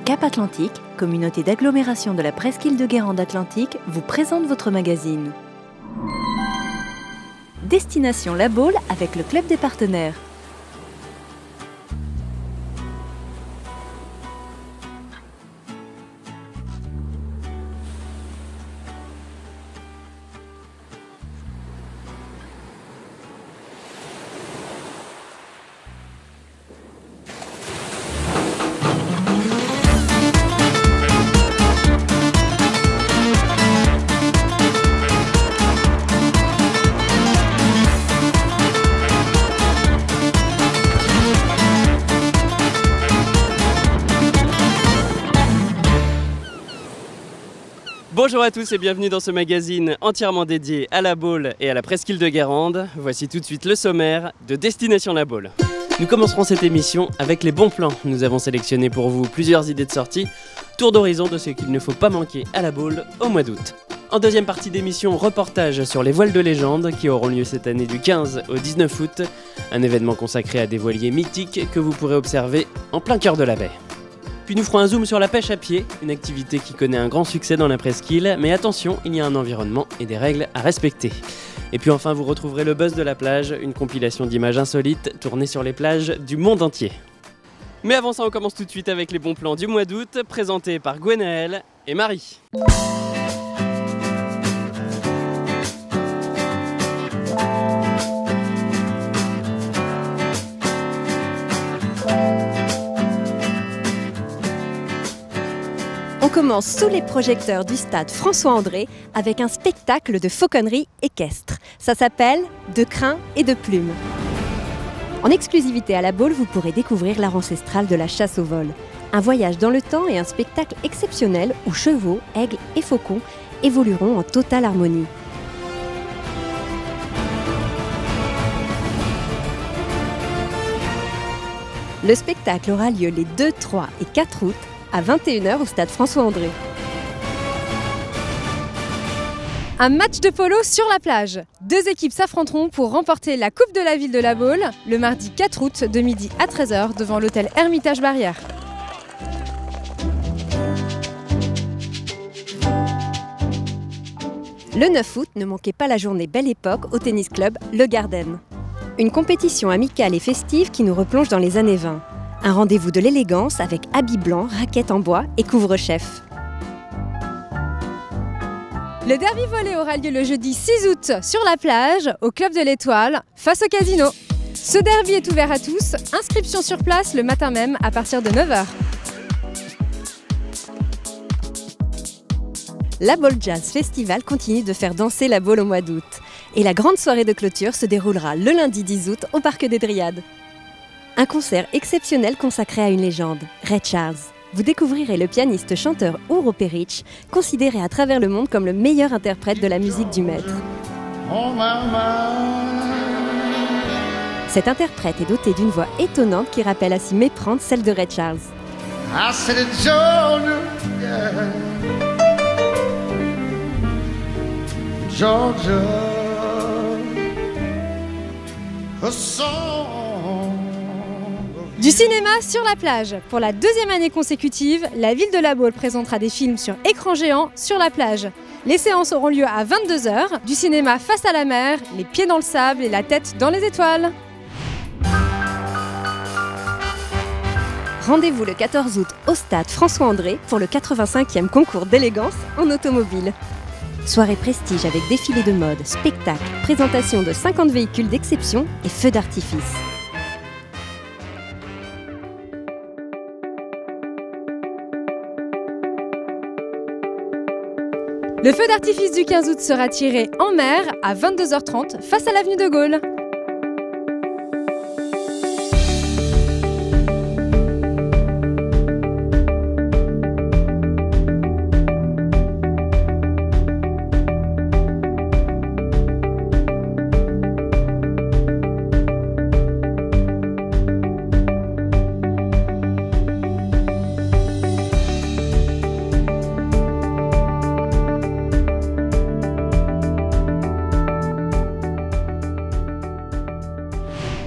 Cap Atlantique, communauté d'agglomération de la presqu'île de Guérande Atlantique, vous présente votre magazine. Destination La Baule avec le club des partenaires. Bonjour à tous et bienvenue dans ce magazine entièrement dédié à la Baule et à la presqu'île de Guérande. Voici tout de suite le sommaire de Destination La Baule. Nous commencerons cette émission avec les bons plans. Nous avons sélectionné pour vous plusieurs idées de sortie, tour d'horizon de ce qu'il ne faut pas manquer à la Baule au mois d'août. En deuxième partie d'émission, reportage sur les voiles de légende qui auront lieu cette année du 15 au 19 août. Un événement consacré à des voiliers mythiques que vous pourrez observer en plein cœur de la baie. Puis nous ferons un zoom sur la pêche à pied, une activité qui connaît un grand succès dans la presqu'île, mais attention, il y a un environnement et des règles à respecter. Et puis enfin, vous retrouverez le buzz de la plage, une compilation d'images insolites tournées sur les plages du monde entier. Mais avant ça, on commence tout de suite avec les bons plans du mois d'août, présentés par Gwenaëlle et Marie. On commence sous les projecteurs du stade François-André avec un spectacle de fauconnerie équestre. Ça s'appelle De crins et de plumes. En exclusivité à la Baule, vous pourrez découvrir l'art ancestral de la chasse au vol. Un voyage dans le temps et un spectacle exceptionnel où chevaux, aigles et faucons évolueront en totale harmonie. Le spectacle aura lieu les 2, 3 et 4 août à 21 h au stade François-André. Un match de polo sur la plage. Deux équipes s'affronteront pour remporter la Coupe de la Ville de La Baule le mardi 4 août de midi à 13 h devant l'hôtel Hermitage Barrière. Le 9 août, ne manquez pas la journée Belle Époque au tennis club Le Garden. Une compétition amicale et festive qui nous replonge dans les années 20. Un rendez-vous de l'élégance avec habits blancs, raquettes en bois et couvre-chef. Le derby volley aura lieu le jeudi 6 août sur la plage, au Club de l'Étoile, face au casino. Ce derby est ouvert à tous, inscription sur place le matin même à partir de 9 h. La Baule Jazz Festival continue de faire danser la Baule au mois d'août. Et la grande soirée de clôture se déroulera le lundi 10 août au Parc des Dryades. Un concert exceptionnel consacré à une légende, Ray Charles. Vous découvrirez le pianiste-chanteur Uro Peric, considéré à travers le monde comme le meilleur interprète de la musique du maître. Cet interprète est doté d'une voix étonnante qui rappelle à s'y méprendre celle de Ray Charles. Georgia, Du cinéma sur la plage. Pour la deuxième année consécutive, la ville de La Baule présentera des films sur écran géant sur la plage. Les séances auront lieu à 22 h, du cinéma face à la mer, les pieds dans le sable et la tête dans les étoiles. Rendez-vous le 14 août au stade François-André pour le 85e concours d'élégance en automobile. Soirée prestige avec défilé de mode, spectacle, présentation de 50 véhicules d'exception et feux d'artifice. Le feu d'artifice du 15 août sera tiré en mer à 22 h 30 face à l'avenue de Gaulle.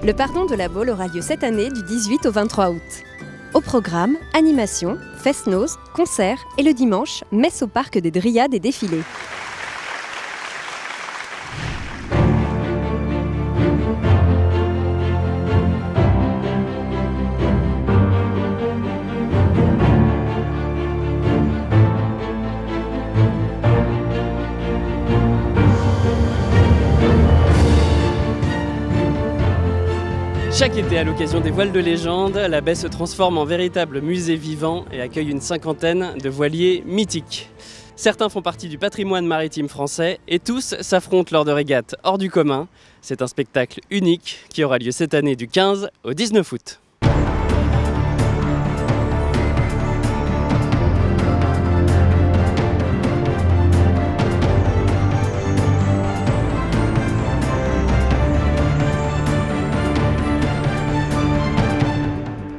Le pardon de la Baule aura lieu cette année du 18 au 23 août. Au programme, animation, fest-noz, concerts et le dimanche, messe au parc des Dryades et défilé. Chaque été, à l'occasion des voiles de légende, la baie se transforme en véritable musée vivant et accueille une cinquantaine de voiliers mythiques. Certains font partie du patrimoine maritime français et tous s'affrontent lors de régates hors du commun. C'est un spectacle unique qui aura lieu cette année du 15 au 19 août.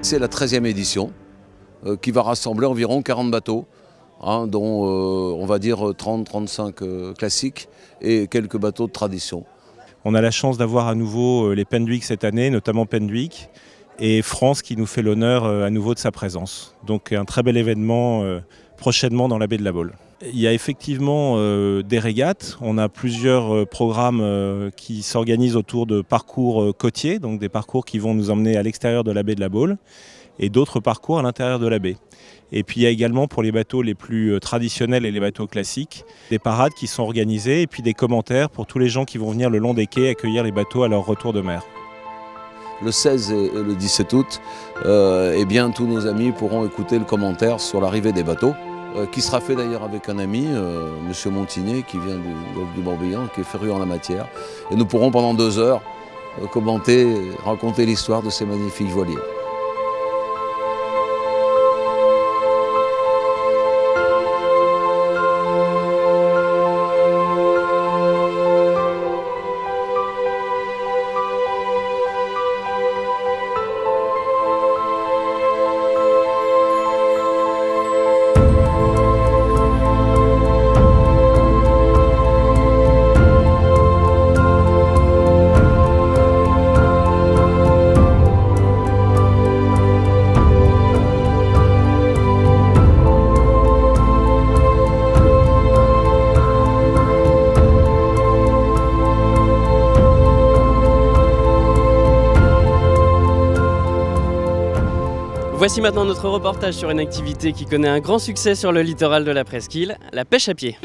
C'est la 13e édition qui va rassembler environ 40 bateaux, dont on va dire 30-35 classiques et quelques bateaux de tradition. On a la chance d'avoir à nouveau les Penduic cette année, notamment Penduic, et France qui nous fait l'honneur à nouveau de sa présence. Donc un très bel événement prochainement dans la baie de la Baule. Il y a effectivement des régates, on a plusieurs programmes qui s'organisent autour de parcours côtiers, donc des parcours qui vont nous emmener à l'extérieur de la baie de la Baule et d'autres parcours à l'intérieur de la baie. Et puis il y a également pour les bateaux les plus traditionnels et les bateaux classiques, des parades qui sont organisées et puis des commentaires pour tous les gens qui vont venir le long des quais accueillir les bateaux à leur retour de mer. Le 16 et le 17 août, eh bien, tous nos amis pourront écouter le commentaire sur l'arrivée des bateaux. Qui sera fait d'ailleurs avec un ami, Monsieur Montigné, qui vient du Morbihan, qui est féru en la matière. Et nous pourrons pendant 2 heures commenter, raconter l'histoire de ces magnifiques voiliers. Voici maintenant notre reportage sur une activité qui connaît un grand succès sur le littoral de la Presqu'île, la pêche à pied.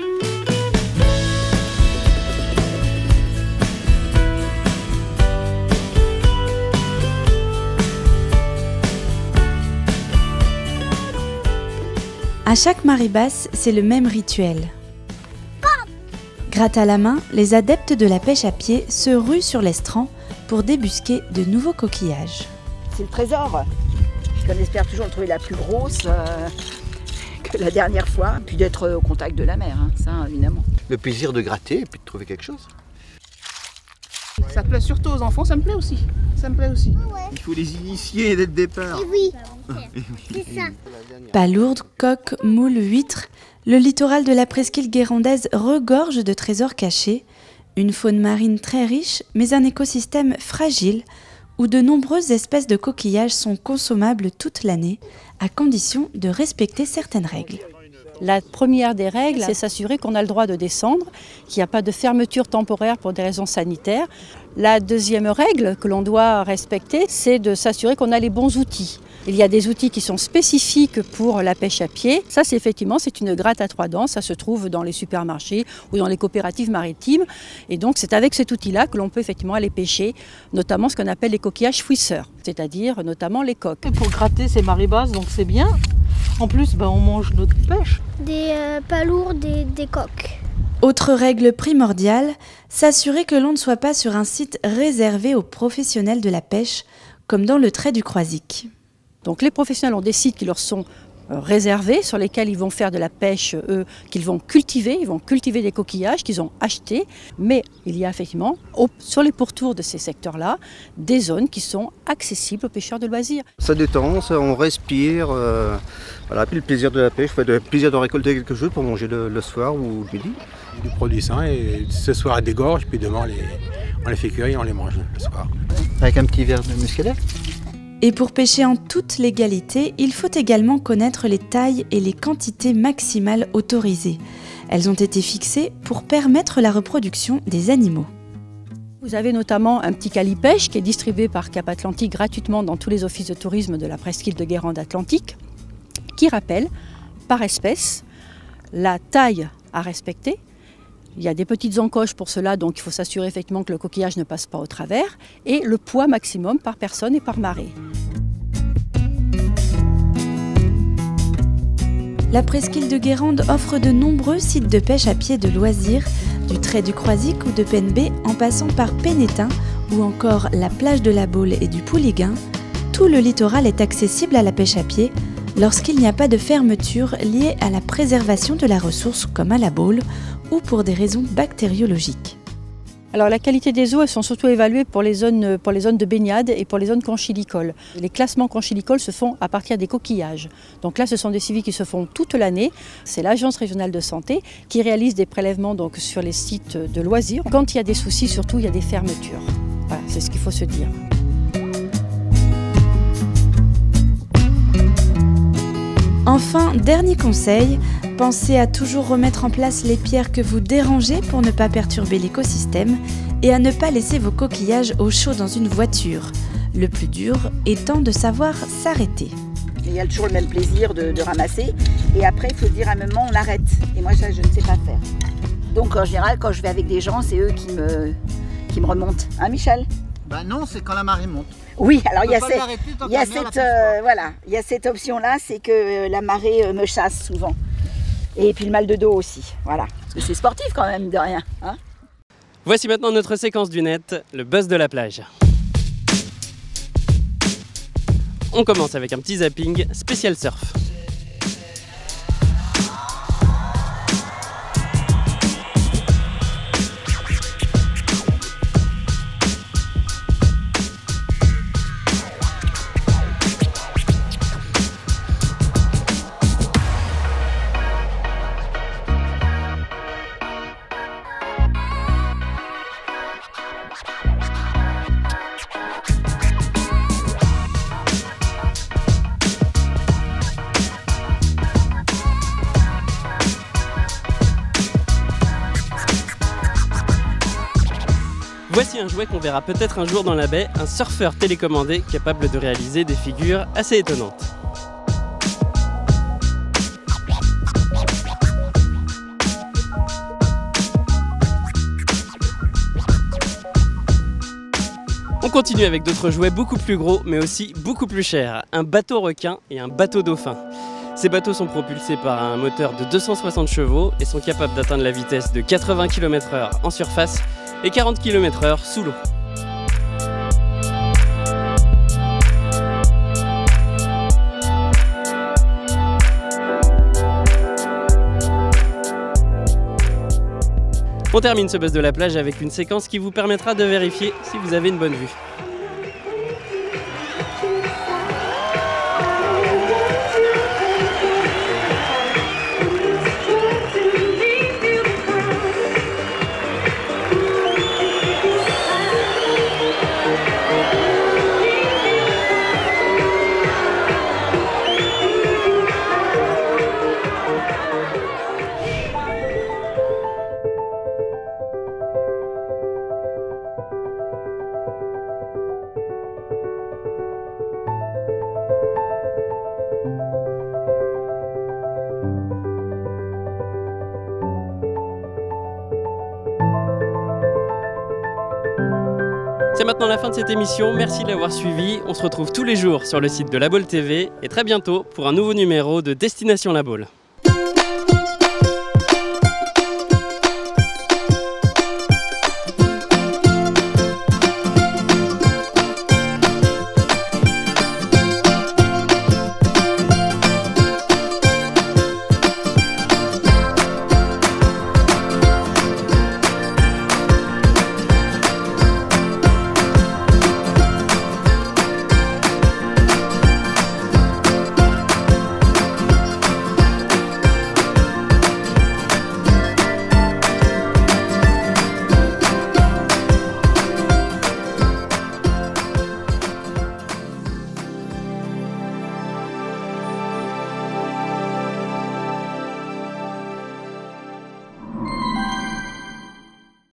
À chaque marée basse, c'est le même rituel. Gratte à la main, les adeptes de la pêche à pied se ruent sur l'estran pour débusquer de nouveaux coquillages. C'est le trésor. On espère toujours trouver la plus grosse que la dernière fois, puis d'être au contact de la mer, ça évidemment. Le plaisir de gratter et puis de trouver quelque chose. Ça plaît surtout aux enfants, ça me plaît aussi. Ça me plaît aussi. Ouais. Il faut les initier dès le départ. Et oui, c'est ça. Palourdes, coques, moules, huîtres, le littoral de la presqu'île guérandaise regorge de trésors cachés, une faune marine très riche, mais un écosystème fragile, où de nombreuses espèces de coquillages sont consommables toute l'année, à condition de respecter certaines règles. La première des règles, c'est s'assurer qu'on a le droit de descendre, qu'il n'y a pas de fermeture temporaire pour des raisons sanitaires. La deuxième règle que l'on doit respecter, c'est de s'assurer qu'on a les bons outils. Il y a des outils qui sont spécifiques pour la pêche à pied. Ça, c'est une gratte à 3 dents. Ça se trouve dans les supermarchés ou dans les coopératives maritimes. Et donc, c'est avec cet outil-là que l'on peut effectivement aller pêcher, notamment ce qu'on appelle les coquillages fouisseurs, c'est-à-dire notamment les coques. Pour gratter, c'est marée basse, donc c'est bien. En plus, on mange notre pêche. Des palourdes, des coques. Autre règle primordiale, s'assurer que l'on ne soit pas sur un site réservé aux professionnels de la pêche, comme dans le trait du Croisic. Donc les professionnels ont des sites qui leur sont réservés, sur lesquels ils vont faire de la pêche, qu'ils vont cultiver. Ils vont cultiver des coquillages qu'ils ont achetés. Mais il y a effectivement, sur les pourtours de ces secteurs-là, des zones qui sont accessibles aux pêcheurs de loisirs. Ça détend, on respire. Voilà. Puis le plaisir de la pêche, le plaisir de récolter quelque chose pour manger le soir ou le midi. Du produit sain, et ce soir, on dégorge, puis demain, on les fait cuire et on les mange le soir. Avec un petit verre de muscadet. Et pour pêcher en toute légalité, il faut également connaître les tailles et les quantités maximales autorisées. Elles ont été fixées pour permettre la reproduction des animaux. Vous avez notamment un petit calipèche qui est distribué par Cap Atlantique gratuitement dans tous les offices de tourisme de la presqu'île de Guérande Atlantique, qui rappelle par espèce la taille à respecter. Il y a des petites encoches pour cela, donc il faut s'assurer effectivement que le coquillage ne passe pas au travers, et le poids maximum par personne et par marée. La presqu'île de Guérande offre de nombreux sites de pêche à pied de loisirs, du Trait du Croisic ou de Pen B en passant par Pénétin ou encore la plage de la Baule et du Pouliguen. Tout le littoral est accessible à la pêche à pied lorsqu'il n'y a pas de fermeture liée à la préservation de la ressource comme à la Baule ou pour des raisons bactériologiques. Alors la qualité des eaux, elles sont surtout évaluées pour les zones de baignade et pour les zones conchilicoles. Les classements conchilicoles se font à partir des coquillages. Donc là, ce sont des suivis qui se font toute l'année. C'est l'Agence régionale de santé qui réalise des prélèvements donc, sur les sites de loisirs. Quand il y a des soucis, surtout, il y a des fermetures. Voilà, c'est ce qu'il faut se dire. Enfin, dernier conseil, pensez à toujours remettre en place les pierres que vous dérangez pour ne pas perturber l'écosystème et à ne pas laisser vos coquillages au chaud dans une voiture. Le plus dur étant de savoir s'arrêter. Il y a toujours le même plaisir de ramasser et après il faut dire à un moment on arrête. Et moi ça je ne sais pas faire. Donc en général quand je vais avec des gens c'est eux qui me remontent. Hein Michel? Bah non, c'est quand la marée monte. Oui, alors il y a cette option-là, c'est que la marée me chasse souvent. Et puis le mal de dos aussi, voilà. Parce que c'est sportif quand même, de rien. Hein. Voici maintenant notre séquence du net, le buzz de la plage. On commence avec un petit zapping spécial surf. Voici un jouet qu'on verra peut-être un jour dans la baie, un surfeur télécommandé capable de réaliser des figures assez étonnantes. On continue avec d'autres jouets beaucoup plus gros mais aussi beaucoup plus chers, un bateau requin et un bateau dauphin. Ces bateaux sont propulsés par un moteur de 260 chevaux et sont capables d'atteindre la vitesse de 80 km/h en surface et 40 km/h sous l'eau. On termine ce buzz de la plage avec une séquence qui vous permettra de vérifier si vous avez une bonne vue. C'est maintenant la fin de cette émission, merci de l'avoir suivi. On se retrouve tous les jours sur le site de La Baule TV et très bientôt pour un nouveau numéro de Destination La Baule.